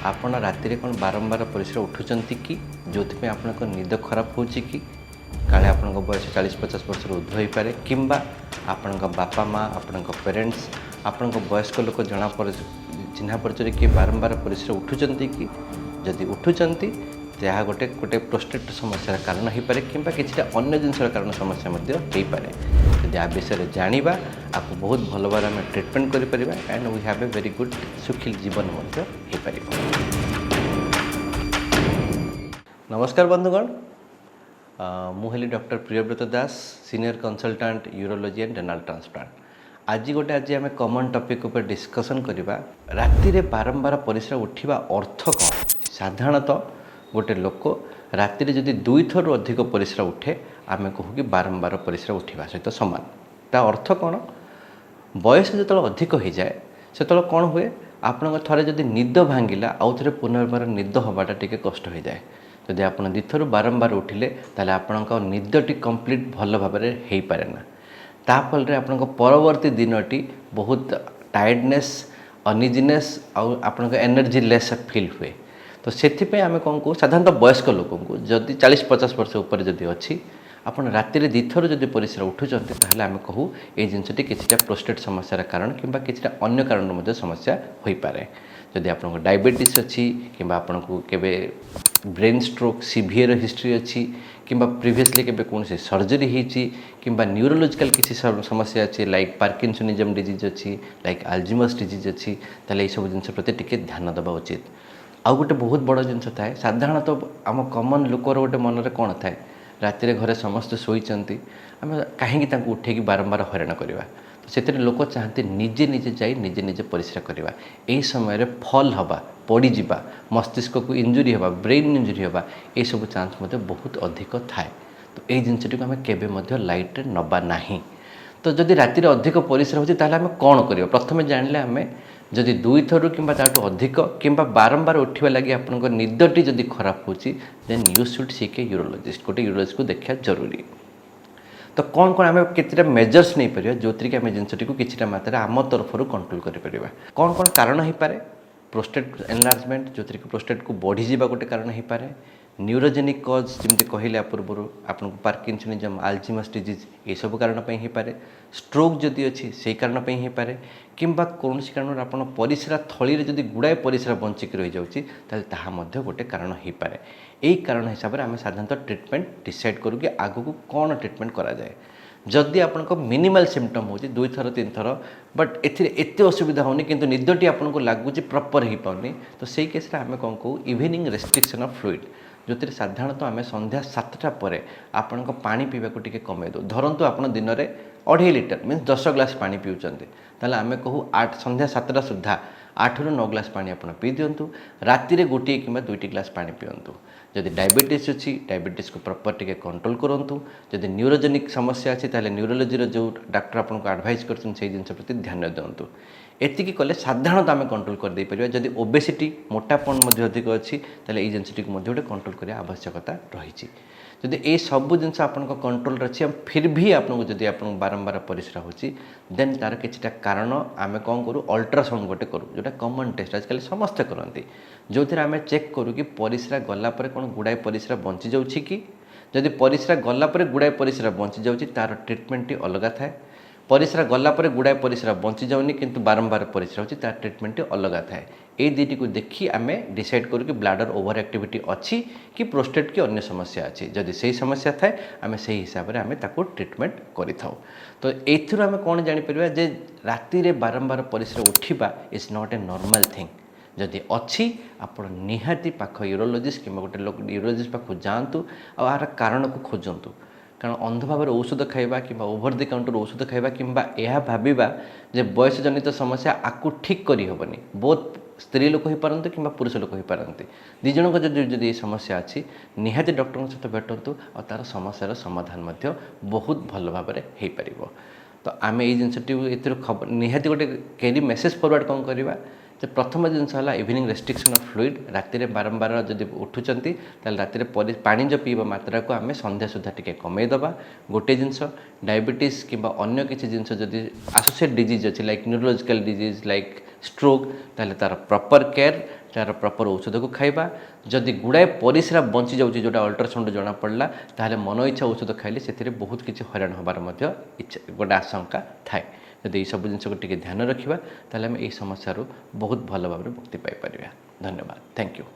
आपण राति कौन बारंबार परिश्रा उठुंट कि जो आप निद खराब हो काले आपण बयस 40-50 वर्ष ऊर्ध्व हो पारे कि आपण बापा माँ आपण पेरेन्ट्स आपण वयस्क लोक जना चिन्हा परिचय किए बारंबार परिश्रा उठुंट कि जदि उठुंट जहाँ गोटे गोटे प्रोस्टेट समस्या कारण हो पारे कि किसी अन्य जिनसर कारण समस्या हो पारे जदि आ विषय जाना आपको बहुत भल भाव आम ट्रिटमेंट करें and we have a very good सुखी जीवन हो पार। नमस्कार बंधुगण, मुझे doctor Priyabrata Das, senior consultant urology and renal transplant. आज आम कॉमन टॉपिक पर डिस्कशन करवा राति रे बारंबार परिश्रा उठिबा अर्थ कौन। साधारणतः गोटे लोक राति रे जदि 2 थर अधिक परिश्रा उठे आम कहू कि बारंबार परिश्रा उठा सहित सामान। ता अर्थ कौन, बयस जो अधिक हो जाए से कौन हुए आपण थरे जदि निद भांगिला आउ थे पुनर्बार निद हवाटा टी कष्ट हो जाए। जदि आप 2 थर बारंबार उठिले ताले आपण निदटी कंप्लीट भल भाव हो पारे ना। ताफल आपण परवर्ती दिनटी बहुत टायर्डनेस अनइजीनेस आपण एनर्जी लेस फील हुए। तो से आम कौन कहूँ साधारणतः वयस्क लोक को जदि 40-50 वर्ष उपर जदि अच्छी आप राति 2 थर जदि परिश्रा उठुंट ताहले आम कहू ये जिनसटी किसी प्रोस्टेट समस्यार कारण कि किसी अन्य कारण समस्या हो पारे। जदि आपको डायबिटीज अच्छी कि आपको केबे ब्रेन स्ट्रोक सीवियर हिस्ट्री अच्छी कि प्रीवियसली केबे कौन से सर्जरी होती कि न्यूरोलॉजिकल किसी समस्या अच्छी लाइक पार्किंसनिज्म डिजीज अच्छी लाइक अल्जाइमर्स डिजीज अच्छी ताले ये सब जिनस प्रति टिके ध्यान देवा उचित। आउ गोटे बहुत बड़ जिनस थाए साधारणतः आम कॉमन लोकर गोटे मन में कौन थाए राति घरे समस्त शोचती आम कहीं उठे बारंबार हैरान करवा। तो से लोक चाहते निजे निजे जाई निजे निजे परिश्रा करवा। यही समय फल हवा पड़ीजा मस्तिष्क को इंजुरी हवा ब्रेन इंजुरी हवा ये सब चांस बहुत अधिक थाए। तो यही जिनटी को आम केवे लाइट नवा ना। तो जदि राति अधिक परिश्रा होती आम कौन कर प्रथम जानिले आम जदि 2 थर कि अधिक कि बारंबार उठा लगी आप निदटी जदि खराब होची then you should seek a urologist. गोटे यूरोलॉजिस्ट को देखा जरूरी। तो कौन कौन आम के मेजर्स नहीं पार जो थी आम जिनटी को किसी मात्रा आम तरफ कंट्रोल कर कौन कौन कारण हो पारे। प्रोस्टेट एनलार्जमेंट जो थी प्रोस्टेट को बढ़ीजा गोटे कारण हो पारे। न्यूरोजेनिक कज जमी कहले पूर्व आपको पार्किंसनिज्म अल्जाइमर्स डिजीज ये सब कारण हो पारे। स्ट्रोक जदि अच्छी से कारण हो पारे कि कौन कारण आप परिश्रा थली जदि गुड़ाए परिश्रा बंचिक रही जाऊँगी ताहा गोटे कारण हो पारे। यही कारण हिसाब से आम साधारणतः ट्रिटमेंट डिसाइड करूँ कि आगू को कौन ट्रिटमेंट करा जाए। जदि आपको मिनिमल सिम्पटम हो 2 थर 3 थर बट एते असुविधा होनी किंतु निदटी आपको लगुच प्रॉपर हो पानी तो सही केस आम कौन कहूँ इवनिंग रेस्ट्रिक्शन ऑफ फ्लूइड जो साधारणतः आम संध्या 7टा पर आपण पानी पीवा को टिके कमे दो। धरतु आप दिन में 2.5 लीटर मीन 10 ग्लास पानी पीउछन्ते ताले आम कहू 8 संध्या 7टा सुधा 8 ରୁ 9 ग्लास पानी आप पी दिंतु। राति रे 1 कि 2टी ग्लास पानी पिंतु। जदि डायबिटीज अच्छी डायबिटीज को प्रॉपर टिके कंट्रोल करूँ। जदि न्यूरोजेनिक समस्या अच्छी ताले न्यूरोलॉजी जो डॉक्टर आपको एडवाइस करछन से जिनस प्रति ध्यान दिंतु। एतिकी कले साधारणतः आम कंट्रोल कर दे परिबा। जदि ओबेसिटी मोटापन अधिक अच्छी ताले ये जिनटी को गोटे कंट्रोल करने आवश्यकता रही। जदि ये सब जिनस आप कंट्रोल अच्छी फिर भी आपको जदि आप बारंबार परिश्रा होची देन तार किछटा कारण आम कौन करूँ अल्ट्रासाउंड गोटे करूँ जोटा कॉमन टेस्ट आजकल समस्ते करती जो थी आम चेक करूँ कि परिश्रा गलापर कौन गुड़ाए परिश्रा बंची जाऊँगी कि जदि परिश्रा गलापर गुड़ाए परिश्रा बंची जाऊँगी तार ट्रिटमेंट अलग थाए। परिश्रा गलापर गुड़ाए परिश्रा बंची जाऊनी किंतु बारंबार परिश्रा होची तार ट्रिटमेंट अलग थाए। ये दुईटी को देखी आम डिसाइड करूँ कि ब्लाडर ओवर एक्टिविटी अच्छी कि प्रोस्टेट की अन्य समस्या अच्छी। जदि सही समस्या थाए आम से हिसाब से आम ताको ट्रिटमेंट करिथाउ। तो एथिरो आम कौन जानिपर जे राति रे बारंबार परिश्रा उठिबा is not a normal thing. जदि अच्छी आप निहाती पाख यूरोलॉजिस्ट कि गोटे लोक यूरोलॉजिस्ट पाख जातु आर कारण को खोजतु। कारण अंध भाव औषध खाइबा कि ओभर द काउंटर औषध खाइबा कि भाविबा जे बयस जनित समस्या आपको ठीक करी होबनी। बहुत स्त्री लोक हो पारती कि पुरुष लोक हो पारती दी जन को जदि समस्या अच्छी निहाती डॉक्टर सहित भेटतु और तार समस्यार समाधान बहुत भल भाव हो पार। तो आम ये जिनटी खबर निहाती गोटे कैरी मेसेज फॉरवर्ड कौन करवा जे प्रथम जिनस इवनिंग रेस्ट्रिक्शन ऑफ फ्लूइड राति बारंबार जदि उठुंट राति पानी जो पीवा मात्रा को आम संध्या सुधा टिके कमेदबा। गोटे जिनस डायबिटीज कि अन्य किसी जिनस जदि एसोसिएट डिजीज अच्छी like neurological disease like stroke तार प्रॉपर केयर ତାର ପ୍ରପର ଔଷଧକୁ ଖାଇବା। ଯଦି ଗୁଡ଼ାଏ ପରିସ୍ରା ବଞ୍ଚି ଯାଉଛି ଯେଉଁଟା ଅଲ୍ଟ୍ରାସାଉଣ୍ଡ ଜଣାପଡ଼ିଲା, ତାହେଲେ ମନ ଇଚ୍ଛା ଔଷଧ ଖାଇଲେ ସେଥିରେ ବହୁତ କିଛି ହଇରାଣ ହେବାର ମଧ୍ୟ ଗୋଟେ ଆଶଙ୍କା ଥାଏ। ଯଦି ଏଇସବୁ ଜିନିଷକୁ ଟିକେ ଧ୍ୟାନ ରଖିବା, ତାହେଲେ ଆମେ ଏହି ସମସ୍ୟାରୁ ବହୁତ ଭଲ ଭାବରେ ମୁକ୍ତି ପାଇପାରିବା। ଧନ୍ୟବାଦ। Thank you.